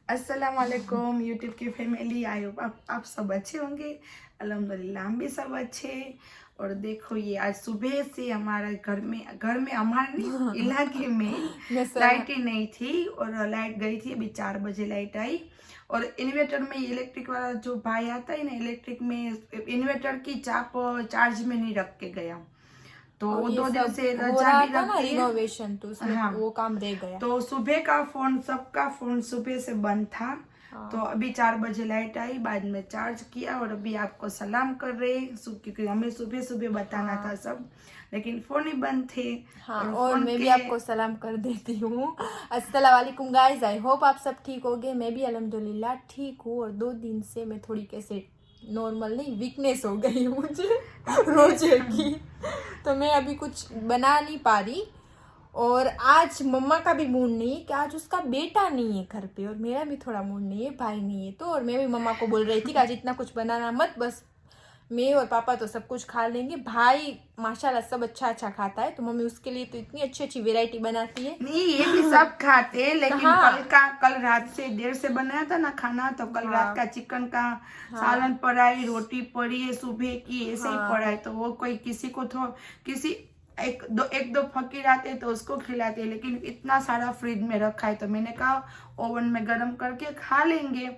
अस्सलाम वालेकुम यूट्यूब की फैमिली। आई होप आप सब अच्छे होंगे। अल्हम्दुलिल्लाह हम भी सब अच्छे। और देखो ये आज सुबह से हमारे घर में हमारे नहीं इलाके में लाइट ही नहीं थी और लाइट गई थी। अभी 4 बजे लाइट आई। और इन्वर्टर में इलेक्ट्रिक वाला जो भाई आता है ना, इलेक्ट्रिक में इन्वर्टर की चाप चार्ज में नहीं रख के गया, तो और वो ये 2 दिन सब से हो रजा रहा भी था ना रखती है। रिनोवेशन, तो उसमें हाँ, वो काम रह गया। तो सुबह का फोन, सबका फोन सुबह से बंद था। तो हाँ। अभी 4 बजे लाइट आई, बाद में चार्ज किया और अभी आपको सलाम कर रहे, क्योंकि हमें सुबह सुबह बताना था सब, लेकिन फोन ही बंद थे। हाँ, और और फोन मैं भी के आपको सलाम कर देती हूँ। अस्सलाम वालेकुम गाइस, आई होप आप सब ठीक होगे। मैं भी अल्हम्दुलिल्लाह ठीक हूँ। और 2 दिन से मैं थोड़ी कैसे नॉर्मल नहीं, वीकनेस हो गई है मुझे रोजे की। तो मैं अभी कुछ बना नहीं पा रही। और आज मम्मा का भी मूड नहीं है कि आज उसका बेटा नहीं है घर पे, और मेरा भी थोड़ा मूड नहीं है, भाई नहीं है। तो और मैं भी मम्मा को बोल रही थी कि आज इतना कुछ बनाना मत, बस मैं और पापा तो सब कुछ खा लेंगे। भाई माशाल्लाह सब अच्छा अच्छा खाता है, तो मम्मी उसके लिए तो इतनी अच्छी अच्छी वेराइटी बनाती है। नहीं, ये भी सब खाते, लेकिन हाँ कल रात से देर से बनाया था ना खाना, तो कल रात हाँ का चिकन का हाँ सालन पड़ा है, रोटी पड़ी है सुबह की, ऐसे ही हाँ पड़ा है। तो वो कोई किसी को तो किसी एक दो फकीर आते तो उसको खिलाते हैं, लेकिन इतना सारा फ्रिज में रखा है, तो मैंने कहा ओवन में गर्म करके खा लेंगे।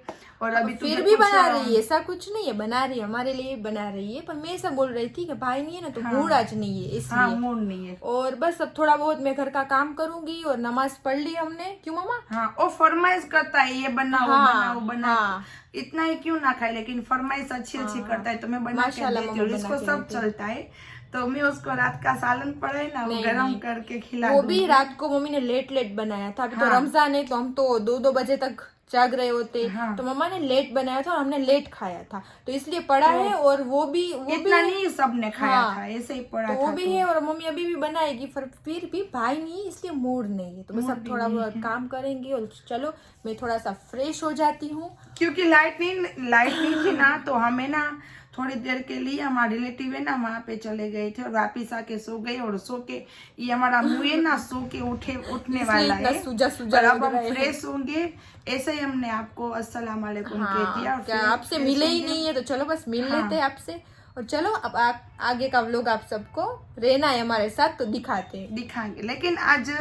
और अभी फिर तुम्हें भी कुछ बना रही है, ऐसा कुछ नहीं है, बना रही है, हमारे लिए बना रही है। पर मैं ऐसा बोल रही थी कि भाई नहीं है ना, तो मूड हाँ आज नहीं है हाँ, इसलिए। मूड नहीं है। और बस अब थोड़ा बहुत मैं घर का काम करूंगी, और नमाज पढ़ ली हमने। क्यों मम्मा? हाँ, वो फरमाइश करता है, ये बना वो बना वो हाँ बना, हाँ इतना ही क्यों ना खाए, लेकिन फरमाइश अच्छी अच्छी हाँ, करता है, तो मैं बना के माशाल्लाह देती मम्मी हूँ, बना इसको के सब देती है। चलता है। तो मैं उसको रात का सालन पड़ा है ना, वो नहीं गरम नहीं, करके खिला वो भी दूंगी। रात को मम्मी ने लेट लेट बनाया था। अभी तो हाँ रमजान है, तो हम तो 2-2 बजे तक जाग रहे होते। हाँ, तो मम्मा ने लेट बनाया था और हमने लेट खाया था, तो इसलिए पड़ा तो है। और वो भी इतना नहीं सबने खाया हाँ, था, ऐसे ही तो पड़ा वो था। भी तो है। और मम्मी अभी भी बनाएगी, फिर भी भाई नहीं है, इसलिए मूड नहीं है। तो बस मूड अब भी थोड़ा नहीं बहुत है, काम करेंगी। और चलो मैं थोड़ा सा फ्रेश हो जाती हूँ। क्योंकि लाइट नहीं थी ना, तो हमें ना थोड़ी देर के लिए हमारे रिलेटिव है ना, वहां पे चले गए थे और वापिस आके सो गए। और सो के ये हमारा मुंह है ना, सो के उठने इसलिए वाला इतना है। सूजा सूजा पर लग अब हम रहा है। फ्रेश होंगे। ऐसे ही हमने आपको अस्सलाम वालेकुम कह दिया हाँ, और क्या आपसे फ्रेश मिले ही होंगे। नहीं है, तो चलो बस मिल हाँ लेते हैं आपसे। और चलो अब आगे का व्लॉग आप सबको रहना है हमारे साथ, तो दिखाते हैं। दिखाएंगे, लेकिन आज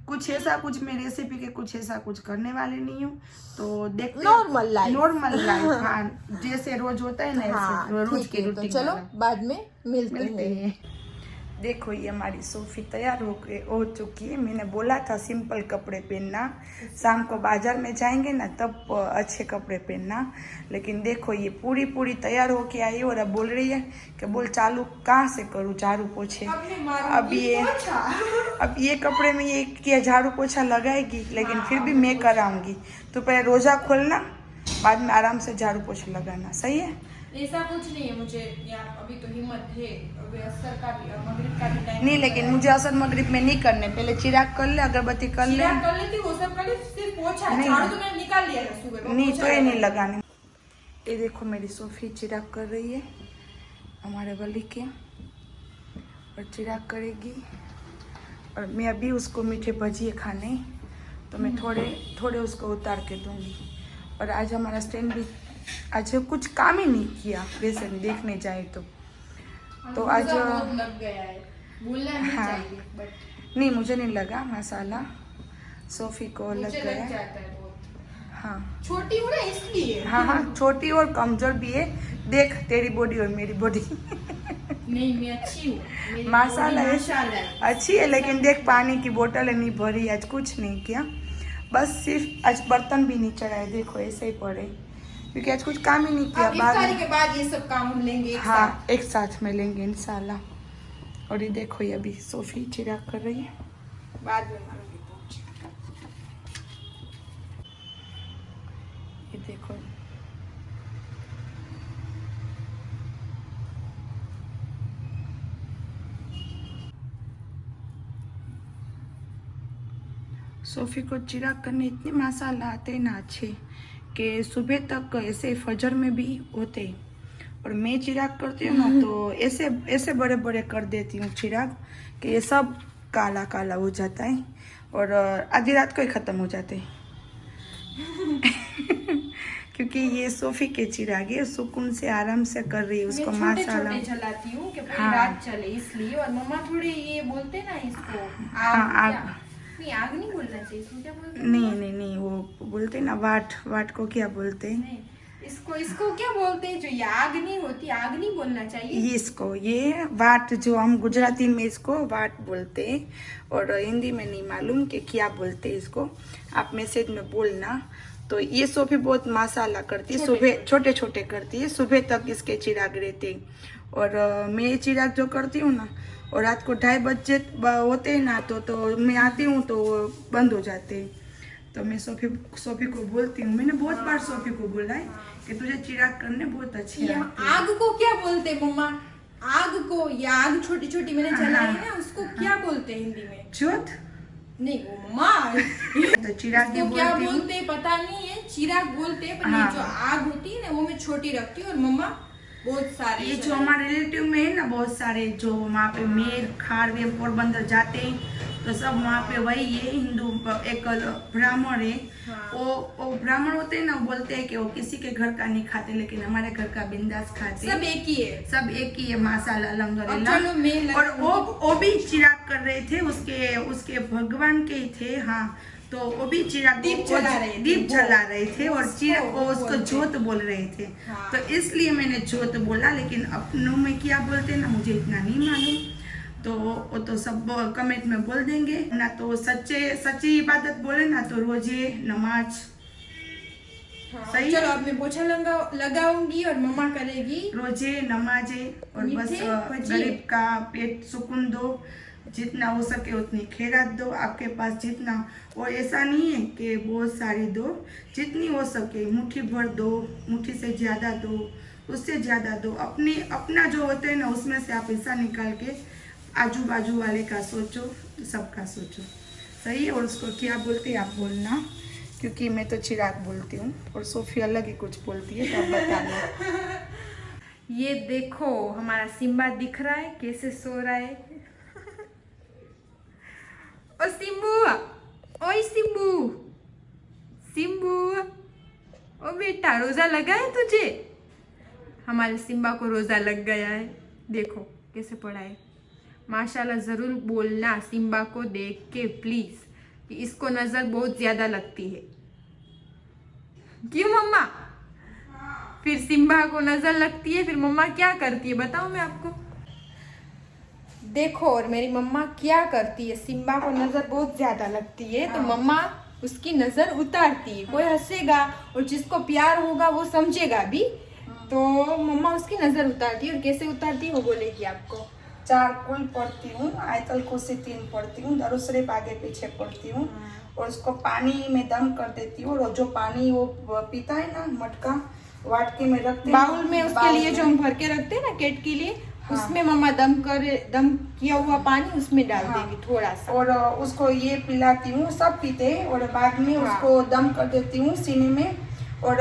कुछ मैं रेसिपी के कुछ ऐसा कुछ करने वाले नहीं हूँ, तो देखते नॉर्मल लाइफ। नॉर्मल लाइफ, हाँ जैसे रोज होता है ना, ऐसे हाँ रोज ठीक की है, तो रूटीन चलो वाला। बाद में मिलते मिलते हैं। हैं। देखो ये हमारी सोफी तैयार हो चुकी है। मैंने बोला था सिंपल कपड़े पहनना, शाम को बाजार में जाएंगे ना तब अच्छे कपड़े पहनना, लेकिन देखो ये पूरी तैयार होके आई और अब बोल रही है कि बोल चालू कहाँ से करूँ झाड़ू पोछे। अब ये कपड़े में ये किया झाड़ू पोछा लगाएगी, लेकिन फिर भी मैं कराऊंगी। तो पहले रोजा खोलना, बाद में आराम से झाड़ू पोछा लगाना, सही है? ऐसा कुछ नहीं है मुझे, अभी तो हिम्मत है। अभी असर का भी मगरिब का भी टाइम नहीं, लेकिन मुझे असर मगरिब में नहीं करने, पहले चिराग कर ले, अगरबत्ती कर ले। कर लेती, वो सब कर लेती, सिर्फ पोछा नहीं। झाड़ू तो मैंने निकाल लिया था सुबह। नहीं तो ये नहीं लगाने। ये देखो मेरी सोफी चिराग कर रही है हमारे गली के, और चिराग करेगी। और मैं अभी उसको मीठे भजिए खाने, तो मैं थोड़े उसको उतार के दूंगी। और आज हमारा स्टैंड भी आज कुछ काम ही नहीं किया, वैसे देखने जाए तो आज लग गया है, बोलना नहीं हाँ, चाहिए, बट नहीं मुझे नहीं लगा मसाला, सोफी को लग मुझे गया। लग जाता है बहुत। हाँ छोटी हूँ ना इसलिए। हाँ, छोटी और कमजोर भी है। देख तेरी बॉडी और मेरी बॉडी नहीं, मैं अच्छी हूँ, माशाल्लाह अच्छी है, लेकिन देख पानी की बोतल नहीं भरी, आज कुछ नहीं किया, बस सिर्फ आज बर्तन भी नहीं चढ़ाए, देखो ऐसे ही पड़े, क्योंकि आज कुछ काम ही नहीं किया। इफ्तारी के बाद ये सब काम हम लेंगे हाँ एक साथ में लेंगे इंशाल्लाह। और ये देखो ये अभी सोफी चिराग कर रही है, बाद में ये देखो सोफी को चिराग करने इतने मसाला आते हैं ना अच्छे, कि सुबह तक ऐसे फजर में भी होते। और मैं चिराग करती हूँ ना, तो ऐसे ऐसे बड़े बड़े कर देती हूँ चिराग कि ये सब काला काला हो जाता है, और आधी रात को ही ख़त्म हो जाते हैं। क्योंकि ये सोफी के चिराग है, सुकून से आराम से कर रही है उसको माशाल्लाह। छोटे जलाती हूँ कि पूरी हाँ। रात चले इसलिए। और मम्मा थोड़े ये बोलते ना इसको हाँ, आग। नहीं, आग नहीं बोलना चाहिए, इसको क्या बोलते हैं? नहीं, वो बोलते ना वाट को क्या बोलते हैं? नहीं, इसको क्या बोलते हैं? जो ये आग नहीं होती, आग नहीं बोलना चाहिए इसको, ये वाट, जो हम गुजराती में इसको वाट बोलते हैं, और हिंदी में नहीं मालूम कि क्या बोलते हैं इसको। आप मैसेज में बोलना। तो ये सोफी बहुत माशाल्लाह करती है, सुबह छोटे छोटे करती है, सुबह तक इसके चिराग रहते हैं। और मैं ये चिराग जो करती हूँ ना, और रात को 2:30 बजे होते हैं ना, तो मैं आती हूँ तो वो बंद हो जाते हैं। तो मैं सोफी को बोलती हूँ, मैंने बहुत बार सोफी को बोला है कि तुझे चिराग करने बहुत अच्छी लगती है। आग को क्या बोलते हैं मम्मा? आग को, या आग छोटी छोटी मैंने जलाई है ना, उसको क्या बोलते हैं हिंदी में? ज्योत नहीं वो मम्मा तो चिराग भी इसको क्या बोलती हूँ। बोलते हैं पता नहीं है, चिराग बोलते हैं, पर हाँ। ये जो आग होती है ना वो मैं छोटी रखती हूँ। और मम्मा बहुत सारे ये जो हमारे रिलेटिव में है ना, बहुत सारे जो वहाँ पे मेर खारवे पोरबंदर जाते हैं, तो सब वहाँ पे वही है हिंदू। एक ब्राह्मण है, हाँ। वो ब्राह्मण होते हैं ना, वो बोलते हैं कि वो किसी के घर का नहीं खाते, लेकिन हमारे घर का बिंदास खाते हैं। सब एक ही है। सब एक ही है माशाल्लाह अब चलो अल्हम्दुलिल्लाह। मैं और वो भी चिराग कर रहे थे, उसके भगवान के ही थे। हाँ, तो वो भी चिराग दीप जला रहे थे। दीप जला रहे थे, और चिराग वो उसको बोलते। ज्योत बोल रहे थे। हाँ। तो इसलिए मैंने ज्योत बोला, लेकिन अपनों में क्या बोलते हैं ना, मुझे इतना नहीं मालूम। तो वो तो सब कमेंट में बोल देंगे ना। तो सच्ची इबादत बोले ना, तो रोजे नमाज। हाँ, सही। चलो अब मैं पोछा लगाऊंगी और मम्मा करेगी रोजे नमाजे, और बस मीठे भजी। गरीब का पेट सुकून दो, जितना हो सके उतनी खैरात दो, आपके पास जितना। और ऐसा नहीं है कि बहुत सारी दो, जितनी हो सके मुट्ठी भर दो, मुट्ठी से ज्यादा दो, उससे ज्यादा दो। अपना जो होता है ना, उसमें से आप हिस्सा निकाल के आजू बाजू वाले का सोचो, सबका सोचो। सही है। और उसको क्या बोलते हैं आप बोलना, क्योंकि मैं तो चिराग बोलती हूँ और सोफी अलग ही कुछ बोलती है, तो आप बताना। ये देखो हमारा सिम्बा दिख रहा है कैसे सो रहा है। ओ सिम्बू, ओए सिम्बू, सिम्बू, ओ बेटा रोजा लगा है तुझे? हमारे सिम्बा को रोजा लग गया है, देखो कैसे पड़ा है। माशाल्लाह। जरूर बोलना सिम्बा को देख के प्लीज कि इसको नजर बहुत ज्यादा लगती है। क्यों मम्मा? फिर सिम्बा को नजर लगती है, फिर मम्मा क्या करती है बताओ मैं आपको। देखो और मेरी मम्मा क्या करती है, सिम्बा को नजर बहुत ज्यादा लगती है तो मम्मा उसकी नजर उतारती है। कोई हंसेगा और जिसको प्यार होगा वो समझेगा भी, तो मम्मा उसकी नजर उतारती है। और कैसे उतारती है वो बोलेगी आपको। 4 कुल पढ़ती हूँ, आयतल कुर्सी 3 पढ़ती हूँ, दरूद शरीफ आगे पीछे पढ़ती हूँ, और उसको पानी में दम कर देती हूँ। और जो पानी वो पीता है ना, मटका वाटके में रखते हैं, बाउल में उसके लिए जो हम भर के रखते हैं ना केट के लिए, हाँ। उसमें मम्मा दम किया हुआ पानी उसमें डाल देगी थोड़ा सा। और उसको ये पिलाती हूँ, सब पीते हैं। और बाद में हाँ। उसको दम कर देती हूँ सीने में। और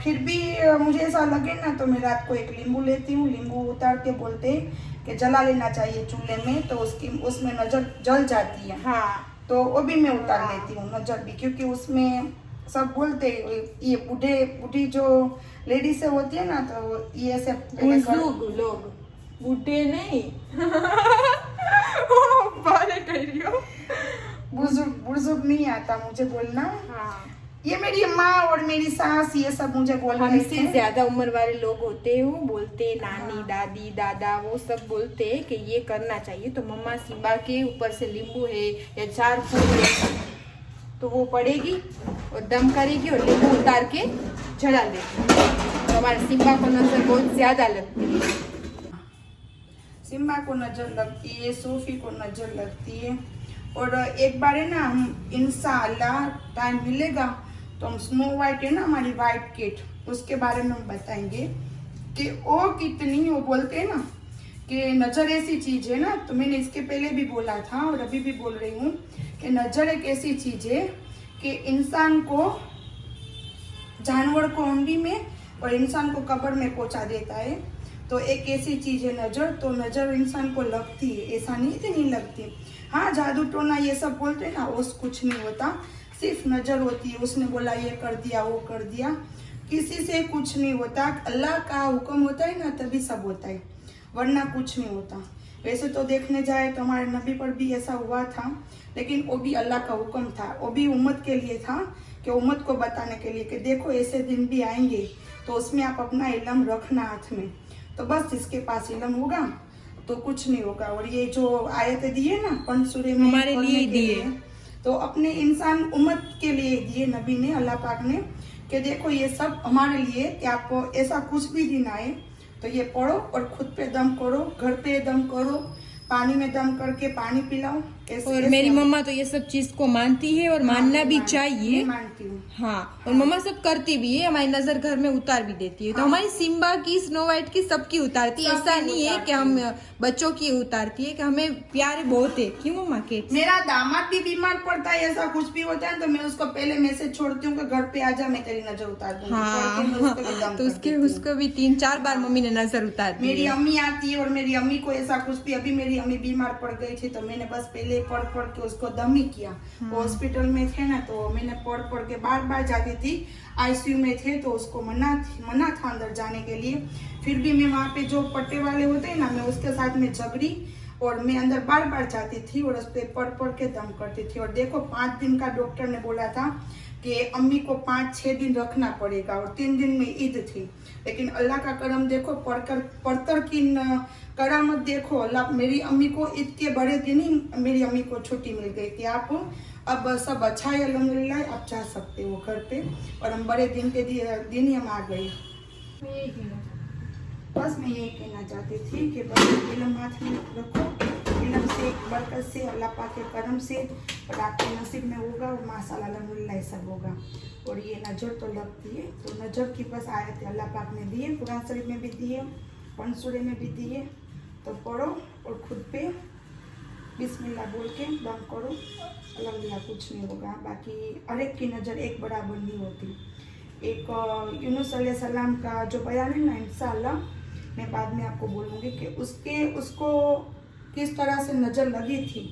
फिर भी मुझे ऐसा लगे ना, तो मैं रात को एक नींबू लेती हूँ, नींबू उतार के बोलते हैं कि जला लेना चाहिए चूल्हे में, तो उसमें नजर जल जाती है। हाँ, तो वो भी मैं उतार लेती हूँ नजर भी, क्योंकि उसमें सब बोलते ये बूढ़ी जो लेडीज होती है ना, तो ये ऐसे लोग बूढ़े नहीं बारे कह रही हो। बुजुर्ग नहीं आता मुझे बोलना। हाँ, ये मेरी माँ और मेरी सास ये सब मुझे बोलते हमसे हैं। ज्यादा उम्र वाले लोग होते हैं, वो बोलते हैं, नानी दादी दादा वो सब बोलते हैं कि ये करना चाहिए। तो मम्मा सिम्बा के ऊपर से नींबू है या 4 फूल है तो वो पड़ेगी और दम करेगी और नींबू उतार के जला देगी। तो हमारे सिम्बा को नजर बहुत ज्यादा लगती है। सिम्बा को नजर लगती है, सोफी को नजर लगती है। और एक बार है ना, हम इंशाअल्लाह टाइम मिलेगा तो हम स्नो वाइट है ना हमारी वाइट किट, उसके बारे में हम बताएंगे कि वो कितनी, वो बोलते हैं ना कि नजर ऐसी चीज है ना। तो मैंने इसके पहले भी बोला था और अभी भी बोल रही हूँ कि नजर एक ऐसी चीज है कि इंसान को, जानवर को अंडी में और इंसान को कब्र में पहुंचा देता है। तो एक ऐसी चीज है नजर। तो नजर इंसान को लगती है, ऐसा नहीं कि नहीं लगती। हाँ, जादू टोना ये सब बोलते हैं ना, वो कुछ नहीं होता। सिर्फ नजर होती है। उसने बोला ये कर दिया वो कर दिया, किसी से कुछ नहीं होता। अल्लाह का हुक्म होता है ना तभी सब होता है, वरना कुछ नहीं होता। वैसे तो देखने जाए तो हमारे नबी पर भी ऐसा हुआ था, लेकिन वो भी अल्लाह का हुक्म था, वो भी उम्मत के लिए था, कि उम्मत को बताने के लिए कि देखो ऐसे दिन भी आएंगे, तो उसमें आप अपना इल्म रखना हाथ में। तो बस जिसके पास इल्म होगा तो कुछ नहीं होगा। और ये जो आयतें दिए ना पंसूरे में हमारे लिए दिए, तो अपने इंसान उम्मत के लिए दिए नबी ने, अल्लाह पाक ने, कि देखो ये सब हमारे लिए, कि आपको ऐसा कुछ भी दिन आए तो ये पढ़ो और खुद पे दम करो, घर पे दम करो, पानी में दम करके पानी पिलाओ। और मेरी मम्मा तो ये सब चीज को मानती है और मानना भी चाहिए। मानती हूँ। हाँ, और मम्मा सब करती भी है, हमारी नजर घर में उतार भी देती है। तो हमारी सिम्बा की, स्नो वाइट की, सबकी उतारती है। ऐसा नहीं है कि हम बच्चों की उतारती है, कि हमें प्यारे बहुत है। क्यों मम्मा के? मेरा दामाद भी बीमार पड़ता है, ऐसा कुछ भी होता है तो मैं उसको पहले मैसेज छोड़ती हूँ कि घर पे आ जा, मैं तेरी नजर उतार दूंगी। हाँ, तो उसको भी 3-4 बार मम्मी ने नजर उतार दी। मेरी अम्मी आती है और मेरी अम्मी को ऐसा कुछ भी, अभी मेरी अम्मी बीमार पड़ गई थी तो मैंने बस पहले पढ़ के उसको दम ही किया। वो हॉस्पिटल में थे ना, तो मैंने पढ़ के बार जाती थी। आईसीयू में थे तो उसको मना था अंदर जाने के लिए, फिर भी मैं वहाँ पे जो पट्टे वाले होते हैं ना, मैं उसके साथ में झगड़ी और मैं अंदर बार जाती थी और उस पर पढ़ के दम करती थी। और देखो 5 दिन का डॉक्टर ने बोला था कि अम्मी को 5-6 दिन रखना पड़ेगा, और 3 दिन में ईद थी। लेकिन अल्लाह का करम देखो, पढ़तर की करामत देखो। अल्लाह, मेरी अम्मी को ईद के बड़े दिन ही मेरी अम्मी को छुट्टी मिल गई कि आप अब सब अच्छा है अल्हम्दुलिल्लाह, आप जा सकते हो घर पे। और हम बड़े दिन के दिन ही हम आ गए। बस मैं यही कहना चाहती थी कि बस इल्म हाथ में रखो, इल्म से, बरकत से, अल्लाह पाक के करम से, और आपके नसीब में होगा और माशाअल्लाह अल्हम्दुलिल्लाह सब होगा। और ये नज़र तो लगती है, तो नज़र की बस आयत अल्लाह पाक ने दी है, कुरान शरीफ में भी दी है, पंसूरे में भी दी है। तो पढ़ो और खुद पे बिस्मिल्लाह बोल के दम करो, अल्हम्दुलिल्लाह कुछ नहीं होगा। बाकी हर एक की नज़र एक बराबर नहीं होती। एक यूनुस अलैहिस्सलाम का जो बयान है ना, इंशाअल्लाह मैं बाद में आपको बोलूँगी कि उसको किस तरह से नज़र लगी थी।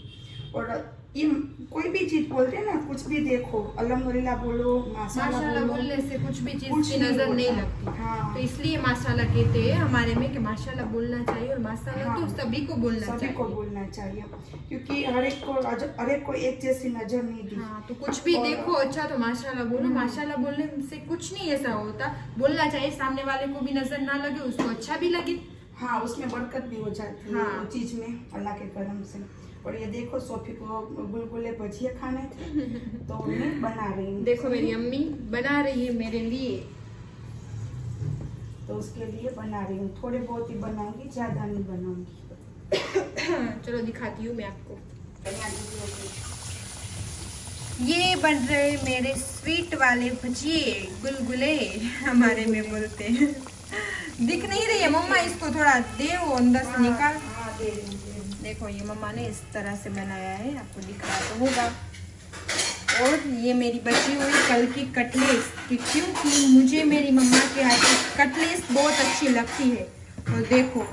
और ये कोई भी चीज़ बोलते हैं ना, कुछ भी देखो अल्हम्दुलिल्लाह बोलो, माशाल्लाह बोलने से कुछ भी चीज कुछ की नहीं नजर नहीं होता। लगती। हाँ। तो इसलिए माशाल्लाह कहते हैं हमारे में कि माशाल्लाह बोलना चाहिए, और माशाल्लाह हाँ। तो सभी को बोलना सभी को चाहिए। बोलना चाहिए, क्योंकि हर एक को एक जैसी नजर नहीं दी। हाँ, तो कुछ भी देखो अच्छा तो माशाल्लाह बोलो। माशाल्लाह बोलने से कुछ नहीं ऐसा होता, बोलना चाहिए, सामने वाले को भी नजर ना लगे, उसको अच्छा भी लगे। हाँ, उसमें बरकत भी हो जाती है हाँ। चीज में, अल्लाह के करम से। और ये देखो सोफी को गुलगुले भजिया खाने थे तो मैं बना रही हूँ। देखो मेरी अम्मी बना रही है मेरे लिए, तो उसके लिए बना रही हूँ, थोड़े बहुत ही बनाऊंगी, ज्यादा नहीं बनाऊंगी। चलो दिखाती हूँ मैं आपको। ये बन रहे मेरे स्वीट वाले भजिए, गुलगुले हमारे में बोलते हैं। दिख नहीं रही है मम्मा, इसको थोड़ा दे, वो अंदर से निकाल। हाँ, दे दूँगी। देखो ये मम्मा ने इस तरह से बनाया है, आपको दिख रहा तो होगा। और ये मेरी बची हुई कल की कटलेस, क्योंकि मुझे मेरी मम्मा के हाथ की कटलेस बहुत अच्छी लगती है। तो देखो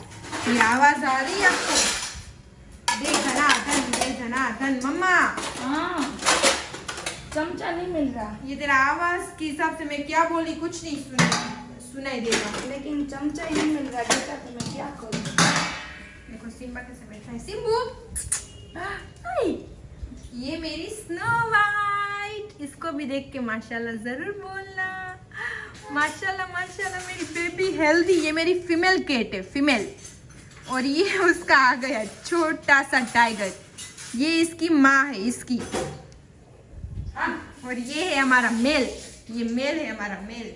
ये आवाज आ रही है आपको, दे धनाधन मम्मा। हाँ, चमचा नहीं मिल रहा। ये तेरा आवाज के हिसाब से मैं क्या बोली, कुछ नहीं सुनाई देगा। लेकिन चमचा ही नहीं मिल रहा बेटा, तो मैं क्या करूँ। देखो सिम्बा कैसे बैठा है। सिम्बू, हाय, ये मेरी स्नो वाइट, इसको भी देख के माशाल्लाह जरूर बोलना। माशाल्लाह माशाल्लाह मेरी बेबी हेल्दी। ये मेरी फीमेल कैट है, फीमेल। और ये उसका आ गया छोटा सा टाइगर, ये इसकी माँ है इसकी। और ये है हमारा मेल, ये मेल है हमारा मेल।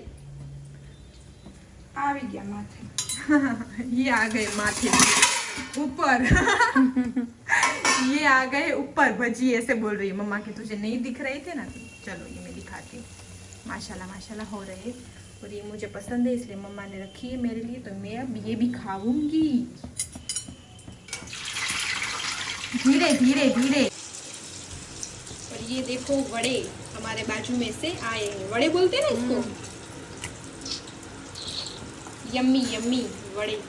आ भी गया माथे। ये आ गए माथे ऊपर। ये आ गए ऊपर। भजी ऐसे बोल रही है मम्मा के, तुझे नहीं दिख रहे थे ना, तो चलो ये मैं दिखाती हूँ। माशाल्लाह माशाल्लाह हो रहे, और ये मुझे पसंद है इसलिए मम्मा ने रखी है मेरे लिए, तो मैं अब ये भी खाऊंगी धीरे धीरे धीरे। और ये देखो वड़े हमारे बाजू में से आए हैं, वड़े बोलते हैं ना इसको, यम्मी यम्मी वड़े।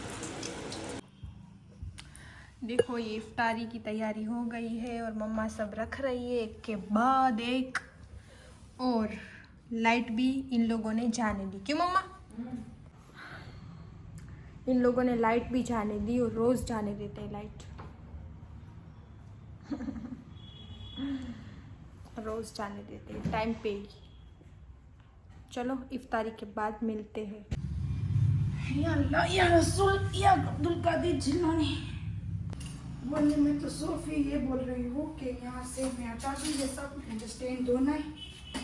देखो ये इफ्तारी की तैयारी हो गई है और मम्मा सब रख रही है एक के बाद एक। और लाइट भी इन लोगों ने जाने दी। क्यों मम्मा? इन लोगों ने लाइट भी जाने दी और रोज जाने देते हैं लाइट। रोज जाने देते हैं टाइम पे ही। चलो इफ्तारी के बाद मिलते हैं। या अल्लाह या रसूल या अब्दुल कादिर जिलानी। बोलने में तो सोफी ये बोल रही हूँ कि यहाँ से मैं हटा दूँ ये सब, मुझे स्टैंड धोना है।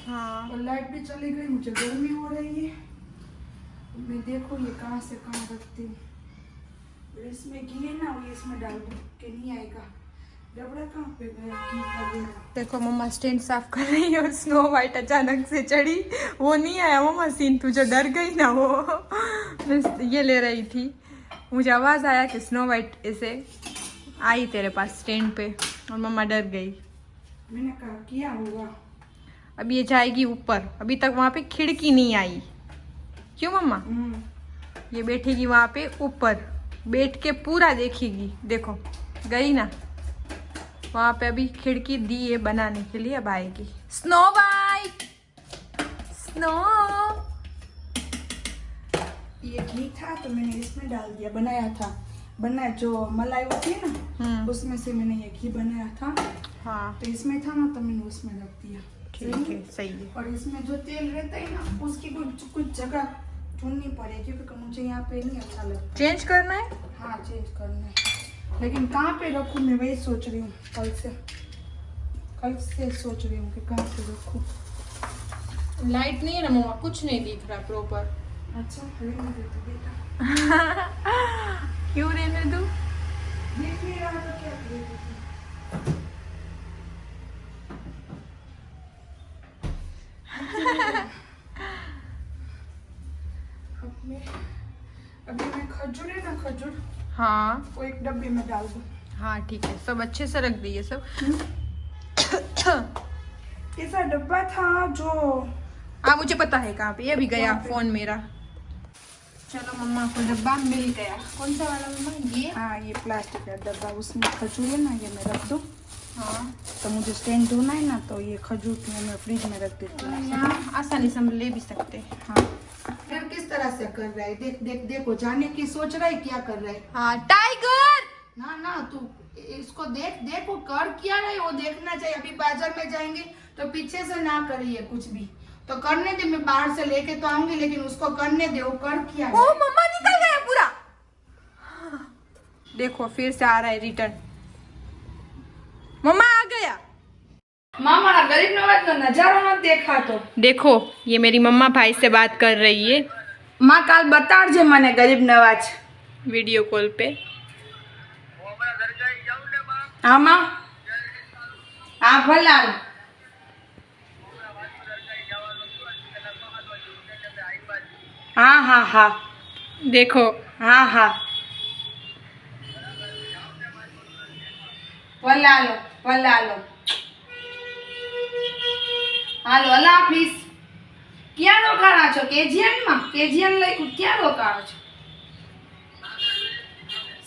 हाँ और लाइट भी चली गई, मुझे गर्मी हो रही है। मैं देखो ये कहाँ से कहाँ रखती हूँ। और इसमें घी है ना, वो इसमें डाल दूँ कि नहीं आएगा। रबड़ा कहाँ पे गया घी वगैरह? देखो मम्मा स्टैंड साफ कर रही है और स्नो वाइट अचानक से चढ़ी। वो नहीं आया मम्मा सीन, तू जो डर गई ना वो मैं ये ले रही थी, मुझे आवाज़ आया कि स्नो वाइट ऐसे आई तेरे पास स्टैंड पे और मम्मा डर गई। मैंने कहा किया होगा। अब ये जाएगी ऊपर, अभी तक वहाँ पे खिड़की नहीं आई। क्यों मम्मा? ये बैठेगी वहाँ पे ऊपर, बैठ के पूरा देखेगी। देखो गई ना वहाँ पे, अभी खिड़की दी है बनाने के लिए, अब आएगी। Snow white snow. ये घी था तो मैंने इसमें डाल दिया, बनाया जो मलाई होती है ना, उसमें से मैंने ये घी बनाया था। हाँ तो इसमें था ना तो मैंने उसमें रख दिया। ठीक है, सही है। और इसमें जो तेल रहता है ना, उसकी कुछ जगह ढूंढनी पड़ेगी क्योंकि मुझे यहाँ पे नहीं अच्छा लगता। चेंज करना है? हाँ चेंज करना है, लेकिन कहाँ पे रखूँ मैं वही सोच रही हूँ। कल से सोच रही हूँ कि कहाँ पे रखूँ। लाइट नहीं है ना मम्मा, कुछ नहीं दिख रहा प्रॉपर। अच्छा रहने देती बेटा। क्यों रहने दूँ? देख नहीं रहा तो क्या करेगी? अभी मैं खजूर है ना, खजूर हाँ वो एक डब्बे में डाल दूँ। हाँ ठीक है, सब अच्छे से रख दिए सब। ऐसा डब्बा था जो हाँ मुझे पता है कहाँ पे, ये भी गया फोन मेरा। चलो मम्मा को डब्बा मिल गया। कौन सा वाला मम्मा? ये? हाँ ये प्लास्टिक का डब्बा, उसमें खजूर है ना, ये मैं रख दूँ। हाँ तो मुझे स्टैंड धोना है ना, तो ये खजूर मैं फ्रिज में रख देती हूँ। यहाँ आसानी से हम ले भी सकते हैं। हाँ फिर किस तरह से कर रहा है, देखो जाने की सोच रहा है, क्या कर रहा है। हाँ टाइगर। ना तू इसको देख वो कर क्या रहा है, वो देखना चाहिए। अभी बाजार में जाएंगे तो पीछे से ना करिए कुछ भी, तो करने दे, मैं बाहर से लेके तो आऊंगी, लेकिन उसको करने दे। वो कर क्या ओ मम्मा निकल गया पूरा। देखो फिर से आ रहा है रिटर्न। मम्मा आ गया। मामा गरीब नवाज का नजारा मत देखा तो। देखो ये मेरी मम्मा भाई से बात कर रही है। माँ काल बता जे मने गरीब नवाज वीडियो कॉल पे। हाँ माँ, हाँ भला। हाँ देखो हाँ भला लो હાલો અલ્લાહ હાફિઝ. ક્યાં રોકાણા છો? કેજીએન લઈ ક્યાં રોકાણો છો?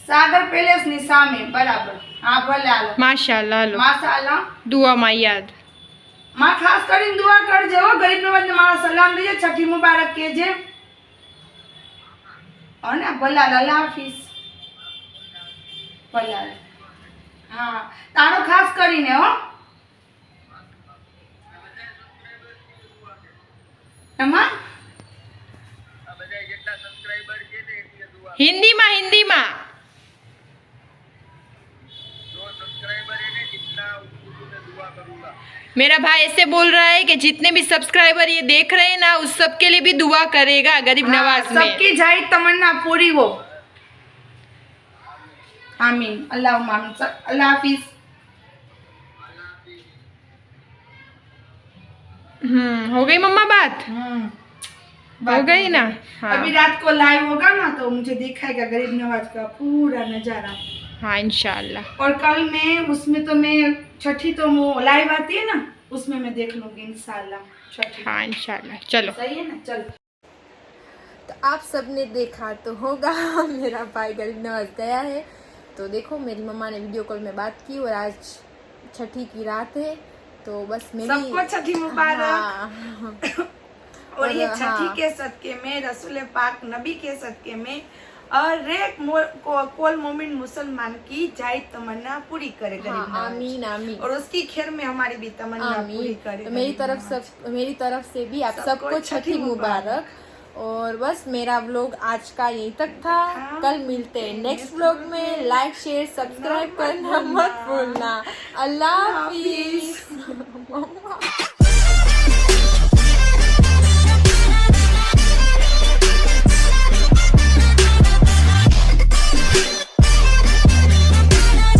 સાગર પેલેસ ની સામે. બરાબર. હા ભલે હાલો. માશાઅલ્લાહ. હાલો માશાઅલ્લાહ. દુઆમાં યાદ. માં ખાસ કરીને દુઆ કરજે હો. ગરીબ નવાજને મારા સલામ દેજે. છઠ્ઠી મુબારક કહેજે. અને ભલે હાલો. અલ્લાહ હાફિઝ. ભલે હાલો. હા તારો ખાસ કરીને હો. એમાં हिंदीમાં मेरा भाई ऐसे बोल रहा है कि जितने भी सब्सक्राइबर ये देख रहे हैं ना, उस सब के लिए भी दुआ करेगा गरीब नवाज में. सबकी जायज तमन्ना पूरी हो. आमीन. अल्लाहुम्मा आमीन. अल्लाह हाफिज. हो गई मम्मा बात? हो गई ना. हाँ. अभी रात को लाइव होगा ना तो मुझे दिखाएगा गरीब नवाज का पूरा नजारा. हाँ इंशाल्लाह. और कल मैं उसमें तो मैं छठी तो वो लाइव आती है ना, उसमें मैं देख लूंगी इंशाल्लाह छठी. हाँ इंशाल्लाह. चलो सही है ना. चल. तो आप सबने देखा तो होगा मेरा भाई गरीब नवाज गया है. तो देखो मेरी मम्मा ने वीडियो कॉल में बात की और आज छठी की रात है तो बस मैं सबको छठी मुबारक। हाँ। और ये और छठी हाँ। के सदके में, रसूल पाक नबी के सदके में और कोल मोमिन मुसलमान की जायज तमन्ना पूरी करे गरीब हाँ, नवाज। आमीन आमीन और उसकी खैर में हमारी भी तमन्ना पूरी आमीन। करे तो गरीब मेरी तरफ से भी आप सबको सबको छठी छठी मुबारक। और बस मेरा व्लॉग आज का यहीं तक था। कल मिलते हैं नेक्स्ट व्लॉग में। लाइक शेयर सब्सक्राइब करना मत भूलना। अल्लाह हाफिज।